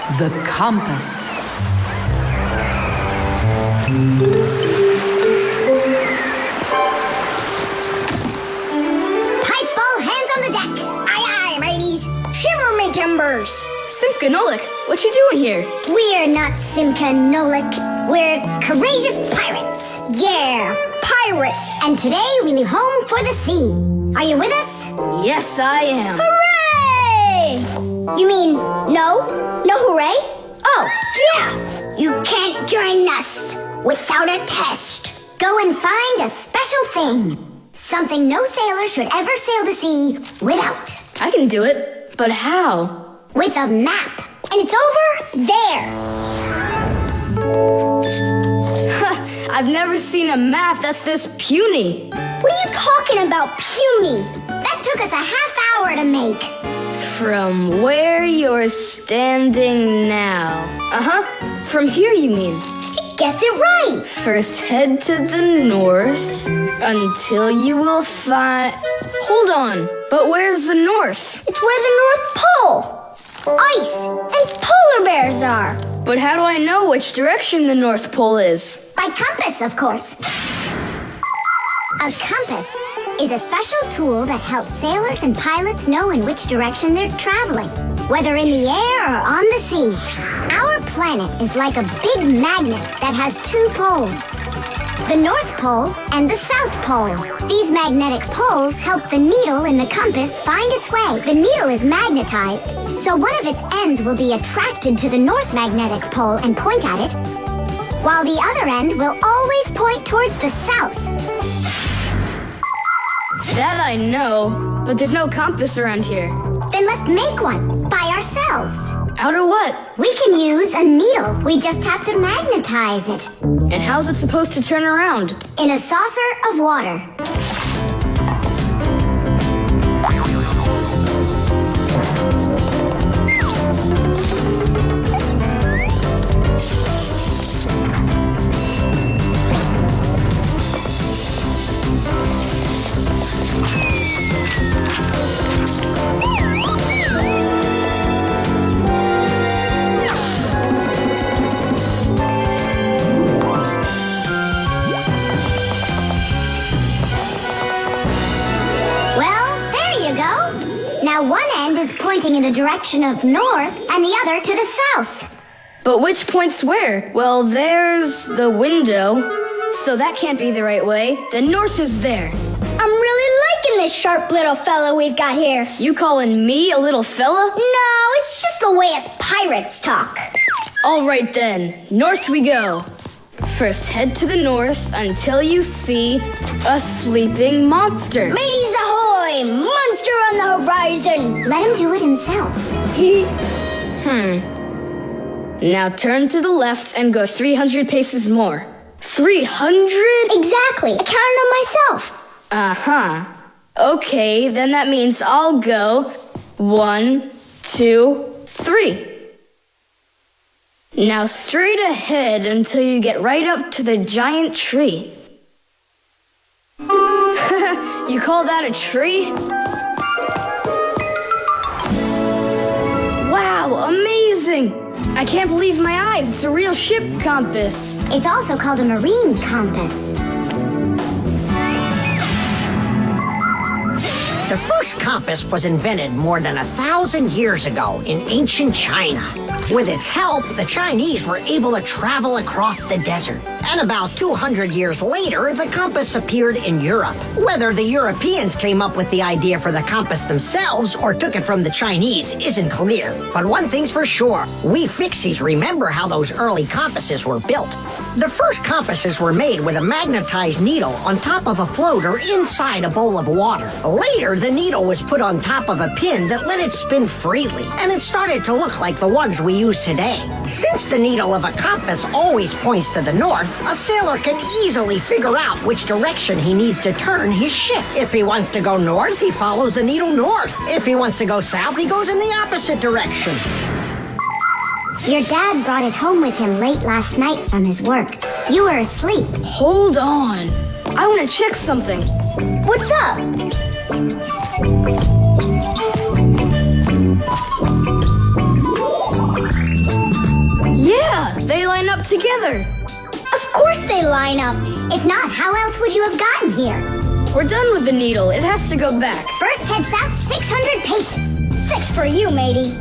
The compass. Pipe all hands on the deck. Aye, aye, mateys. Shiver me timbers. Simka Nolik, what you doing here? We're not Simka Nolik. We're courageous pirates. Yeah, pirates. And today we leave home for the sea. Are you with us? Yes, I am. Hooray! You mean no? No hooray? Oh, yeah! You can't join us without a test. Go and find a special thing. Something no sailor should ever sail the sea without. I can do it, but how? With a map. And it's over there. I've never seen a map that's this puny. What are you talking about, puny? That took us a half hour to make. From where you're standing now. Uh-huh. From here, you mean? Guessed it right. First head to the north until you will find... Hold on, but where's the north? It's where the North Pole. Ice and polar bears are. But how do I know which direction the North Pole is? By compass, of course. A compass is a special tool that helps sailors and pilots know in which direction they're traveling, whether in the air or on the sea. Our planet is like a big magnet that has two poles, the North Pole and the South Pole. These magnetic poles help the needle in the compass find its way. The needle is magnetized, so one of its ends will be attracted to the North Magnetic Pole and point at it, while the other end will always point towards the South. That I know, but there's no compass around here. Then let's make one by ourselves. Out of what? We can use a needle. We just have to magnetize it. And how's it supposed to turn around? In a saucer of water. Now one end is pointing in the direction of north and the other to the south. But which points where? Well, there's the window, so that can't be the right way. The north is there. I'm really liking this sharp little fella we've got here. You calling me a little fella? No, it's just the way us pirates talk. All right then, north we go. First head to the north until you see a sleeping monster. Mateys ahoy! Monster on the horizon! Let him do it himself. Now turn to the left and go 300 paces more. 300? Exactly. I counted on myself. Uh-huh. Okay, then that means I'll go 1, 2, 3. Now straight ahead until you get right up to the giant tree. You call that a tree? Wow, amazing! I can't believe my eyes. It's a real ship compass. It's also called a marine compass. The first compass was invented more than 1,000 years ago in ancient China. With its help, the Chinese were able to travel across the desert. And about 200 years later, the compass appeared in Europe. Whether the Europeans came up with the idea for the compass themselves or took it from the Chinese isn't clear. But one thing's for sure, we Fixies remember how those early compasses were built. The first compasses were made with a magnetized needle on top of a floater inside a bowl of water. Later, the needle was put on top of a pin that let it spin freely, and it started to look like the ones we use today. Since the needle of a compass always points to the north, a sailor can easily figure out which direction he needs to turn his ship. If he wants to go north, he follows the needle north. If he wants to go south, he goes in the opposite direction. Your dad brought it home with him late last night from his work. You were asleep. Hold on. I want to check something. What's up? up together. Of course they line up. If not, how else would you have gotten here? We're done with the needle. It has to go back. First head south 600 paces. 6 for you, matey.